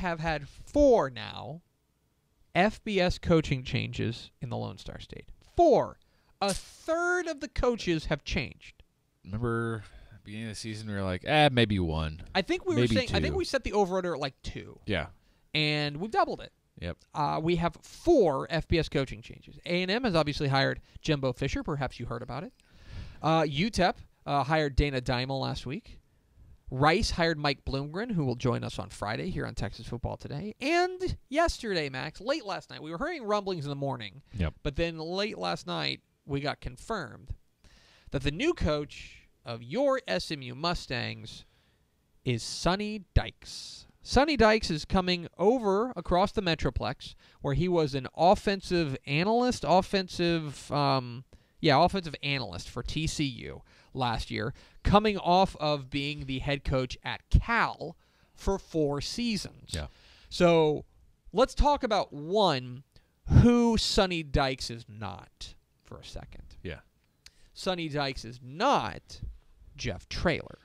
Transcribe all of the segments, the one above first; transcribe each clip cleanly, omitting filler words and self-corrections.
have had 4 now FBS coaching changes in the Lone Star State. 4. A third of the coaches have changed. Remember beginning of the season, we were like, maybe 1. I think we maybe were saying. 2. I think we set the over/under at like 2. Yeah. And we've doubled it. Yep. We have 4 FBS coaching changes. A&M has obviously hired Jimbo Fisher. Perhaps you heard about it. UTEP hired Dana Dimel last week. Rice hired Mike Bloomgren, who will join us on Friday here on Texas Football Today. And yesterday, Max, late last night, we were hearing rumblings in the morning. Yep. But then late last night, we got confirmed that the new coach of your SMU Mustangs is Sonny Dykes. Sonny Dykes is coming over across the Metroplex, where he was an offensive analyst for TCU last year, coming off of being the head coach at Cal for 4 seasons. Yeah. So let's talk about, one, who Sonny Dykes is not for a second. Yeah. Sonny Dykes is not Jeff Traylor,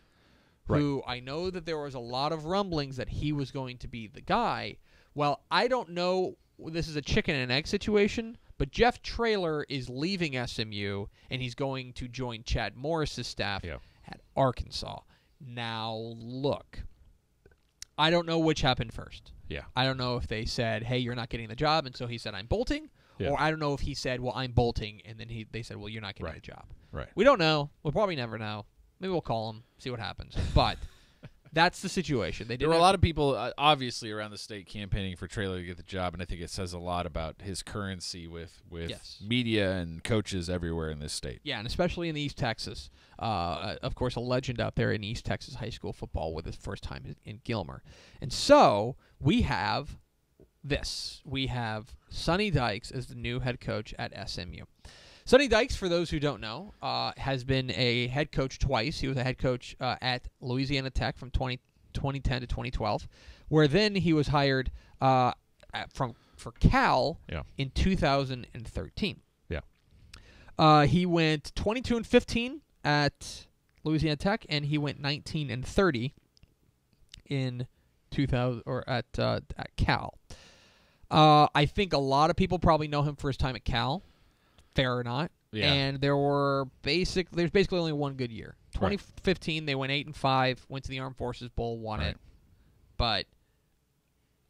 who I know that there was a lot of rumblings that he was going to be the guy. Well, I don't know. This is a chicken and egg situation, but Jeff Traylor is leaving SMU, and he's going to join Chad Morris's staff at Arkansas. Now, look, I don't know which happened first. Yeah. I don't know if they said, hey, you're not getting the job, and so he said, I'm bolting. Yeah. Or I don't know if he said, well, I'm bolting, and then they said, well, you're not getting the job. Right. We don't know. We'll probably never know. Maybe we'll call him, see what happens. But that's the situation. There were a lot of people, obviously, around the state campaigning for Traylor to get the job, and I think it says a lot about his currency with media and coaches everywhere in this state. Yeah, and especially in East Texas. Of course, a legend out there in East Texas high school football with his first time in Gilmer. And so we have this. We have Sonny Dykes as the new head coach at SMU. Sonny Dykes, for those who don't know, has been a head coach twice. He was a head coach at Louisiana Tech from 2010 to 2012, where then he was hired for Cal in 2013. Yeah. He went 22-15 at Louisiana Tech, and he went 19-30 in 2000 at Cal. I think a lot of people probably know him for his time at Cal. Fair or not. Yeah. And there's basically only one good year. 2015, they went 8-5, went to the Armed Forces Bowl, won it. But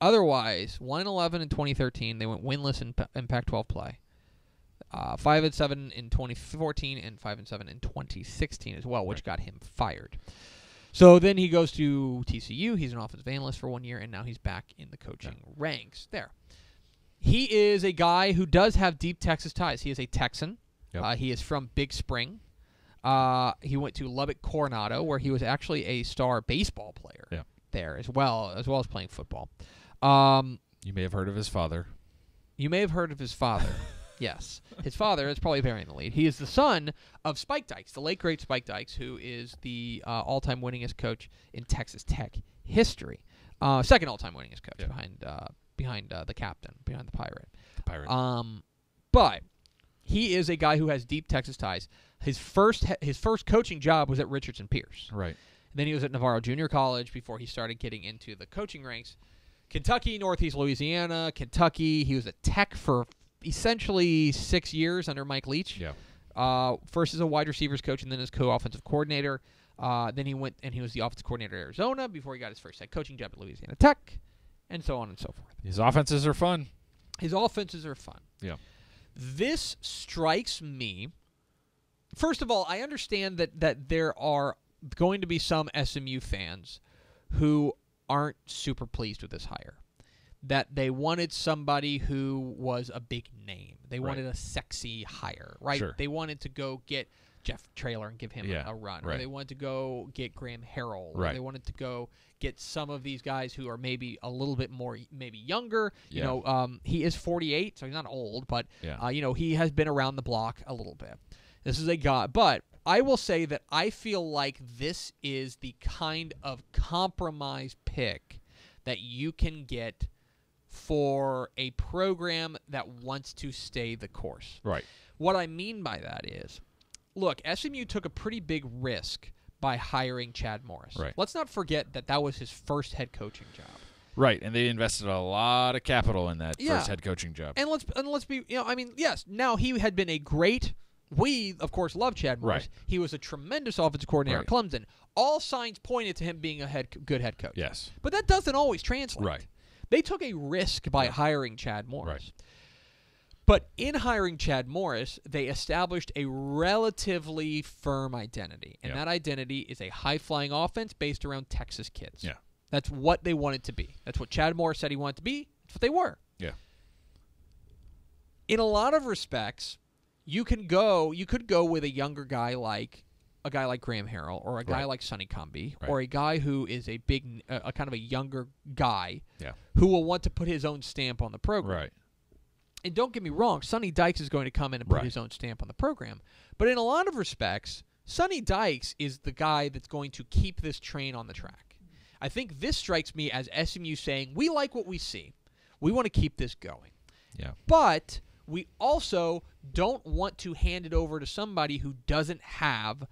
otherwise, 1-11 in 2013, they went winless in Pac-12 play. 5-7 in 2014 and 5-7 in 2016 as well, which got him fired. So then he goes to TCU. He's an offensive analyst for 1 year, and now he's back in the coaching ranks there. He is a guy who does have deep Texas ties. He is a Texan. Yep. He is from Big Spring. He went to Lubbock Coronado, where he was actually a star baseball player there as well as playing football. You may have heard of his father. Yes. His father is probably bearing the lead. He is the son of Spike Dykes, the late, great Spike Dykes, who is the all-time winningest coach in Texas Tech history. Second all-time winningest coach behind the captain, behind the Pirate. But he is a guy who has deep Texas ties. His first coaching job was at Richardson Pierce. Right. And then he was at Navarro Junior College before he started getting into the coaching ranks. Kentucky, Northeast Louisiana, Kentucky. He was at Tech for essentially 6 years under Mike Leach. Yeah. First as a wide receivers coach and then as co-offensive coordinator. Then he went and he was the offensive coordinator at Arizona before he got his first head coaching job at Louisiana Tech, and so on and so forth. His offenses are fun. Yeah. This strikes me. First of all, I understand that there are going to be some SMU fans who aren't super pleased with this hire. That they wanted somebody who was a big name. They wanted a sexy hire, right? Sure. They wanted to go get Jeff Traylor and give him a run. Or they wanted to go get Graham Harrell. Or they wanted to go get some of these guys who are maybe a little bit more, maybe younger. You know, he is 48, so he's not old, but he has been around the block a little bit. This is a guy, but I will say that I feel like this is the kind of compromise pick that you can get for a program that wants to stay the course. Right. What I mean by that is, look, SMU took a pretty big risk by hiring Chad Morris. Right. Let's not forget that was his first head coaching job. Right, and they invested a lot of capital in that first head coaching job. And let's be, yes, now he had been a great. We, of course, love Chad Morris. Right. He was a tremendous offensive coordinator at Clemson. All signs pointed to him being a good head coach. Yes. But that doesn't always translate. Right. They took a risk by hiring Chad Morris. Right. But in hiring Chad Morris, they established a relatively firm identity. And that identity is a high-flying offense based around Texas kids. Yeah. That's what they wanted to be. That's what Chad Morris said he wanted to be. That's what they were. Yeah. In a lot of respects, you could go with a younger guy like Graham Harrell, or a guy like Sonny Dykes, or a guy who is a big, a kind of a younger guy who will want to put his own stamp on the program. Right. And don't get me wrong, Sonny Dykes is going to come in and put his own stamp on the program. But in a lot of respects, Sonny Dykes is the guy that's going to keep this train on the track. I think this strikes me as SMU saying, we like what we see. We want to keep this going. Yeah. But we also don't want to hand it over to somebody who doesn't have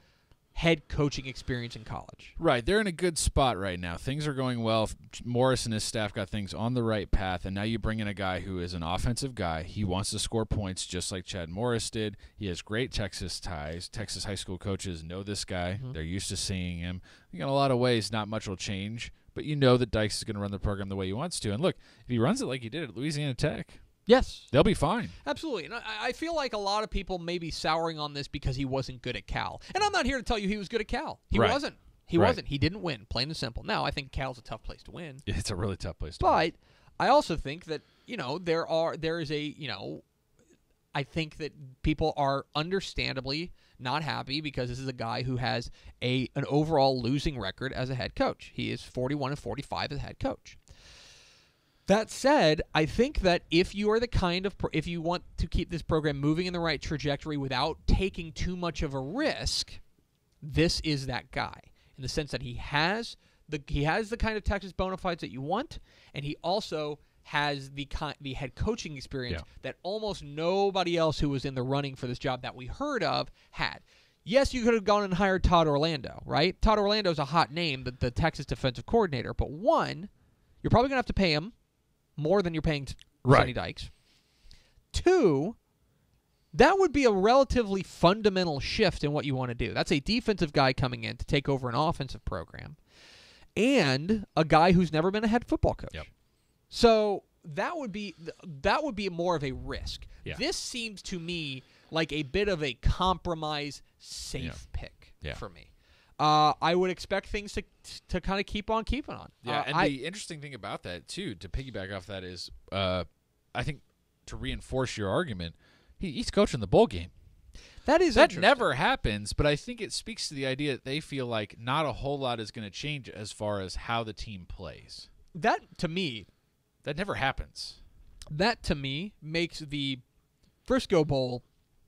head coaching experience in college. Right. They're in a good spot right now. Things are going well. Morris and his staff got things on the right path, and now you bring in a guy who is an offensive guy. He wants to score points just like Chad Morris did. He has great Texas ties. Texas high school coaches know this guy. Mm-hmm. They're used to seeing him. I think in a lot of ways, not much will change, but you know that Dykes is going to run the program the way he wants to. And look, if he runs it like he did at Louisiana Tech, yes, they'll be fine. Absolutely. And I feel like a lot of people may be souring on this because he wasn't good at Cal. And I'm not here to tell you he was good at Cal. He wasn't. He wasn't. He didn't win, plain and simple. Now, I think Cal's a tough place to win. It's a really tough place to win. But I also think that, I think that people are understandably not happy because this is a guy who has an overall losing record as a head coach. He is 41-45 as a head coach. That said, I think that if you are if you want to keep this program moving in the right trajectory without taking too much of a risk, this is that guy in the sense that he has the kind of Texas bona fides that you want, and he also has the head coaching experience that almost nobody else who was in the running for this job that we heard of had. Yes, you could have gone and hired Todd Orlando, right? Todd Orlando is a hot name, the Texas defensive coordinator, but one, you're probably going to have to pay him more than you're paying Sonny Dykes. Two, that would be a relatively fundamental shift in what you want to do. That's a defensive guy coming in to take over an offensive program, and a guy who's never been a head football coach. Yep. So that would be more of a risk. Yeah. This seems to me like a bit of a compromise safe pick for me. I would expect things to kind of keep on keeping on. Yeah, and the interesting thing about that, too, to piggyback off that is, I think to reinforce your argument, he's coaching the bowl game. That never happens, but I think it speaks to the idea that they feel like not a whole lot is going to change as far as how the team plays. That, to me... That never happens. That, to me, makes the Frisco Bowl...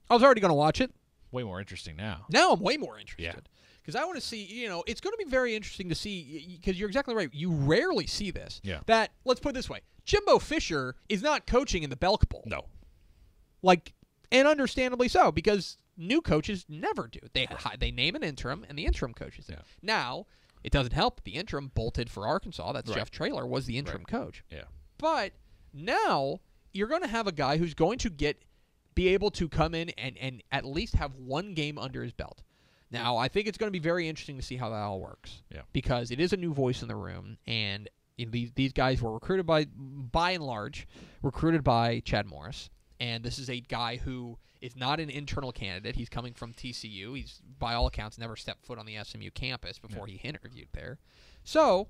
I was already going to watch it. Way more interesting now. Now I'm way more interested. Yeah. Because I want to see, it's going to be very interesting to see, because you're exactly right. You rarely see this. Yeah. That, let's put it this way, Jimbo Fisher is not coaching in the Belk Bowl. No. And understandably so, because new coaches never do. They name an interim, and the interim coaches it. Now, it doesn't help. The interim bolted for Arkansas. That's Jeff Traylor was the interim coach. Yeah. But now you're going to have a guy who's going to be able to come in and at least have one game under his belt. Now, I think it's going to be very interesting to see how that all works. Yeah. Because it is a new voice in the room, and these guys were recruited by and large, recruited by Chad Morris. And this is a guy who is not an internal candidate. He's coming from TCU. He's, by all accounts, never stepped foot on the SMU campus before he interviewed there. So,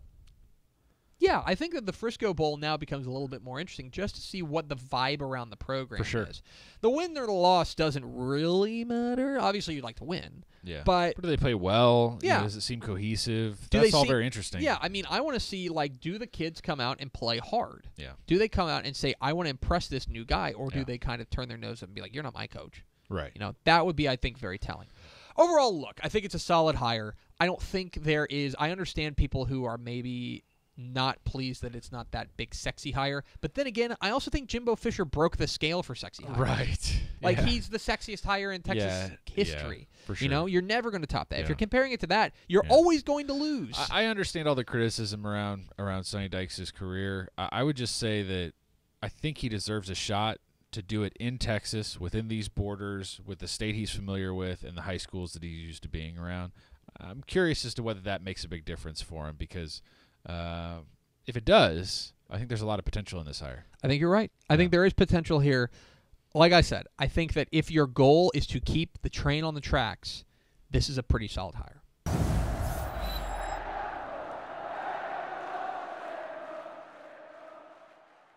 yeah, I think that the Frisco Bowl now becomes a little bit more interesting just to see what the vibe around the program is. The win or the loss doesn't really matter. Obviously, you'd like to win. Yeah. But do they play well? Yeah. Does it seem cohesive? That's all very interesting. Yeah, I mean, I want to see, do the kids come out and play hard? Yeah. Do they come out and say, I want to impress this new guy? Or do they kind of turn their nose up and be like, you're not my coach? Right. That would be, I think, very telling. Overall, look, I think it's a solid hire. I don't think there is – I understand people who are maybe not pleased that it's not that big sexy hire. But then again, I also think Jimbo Fisher broke the scale for sexy hire. Right. Like, he's the sexiest hire in Texas history. For sure. You know, you're never going to top that. If you're comparing it to that, you're always going to lose. I understand all the criticism around Sonny Dykes' career. I would just say that I think he deserves a shot to do it in Texas, within these borders, with the state he's familiar with and the high schools that he's used to being around. I'm curious as to whether that makes a big difference for him, because if it does, I think there's a lot of potential in this hire. I think you're right. I think there is potential here. Like I said, I think that if your goal is to keep the train on the tracks, this is a pretty solid hire.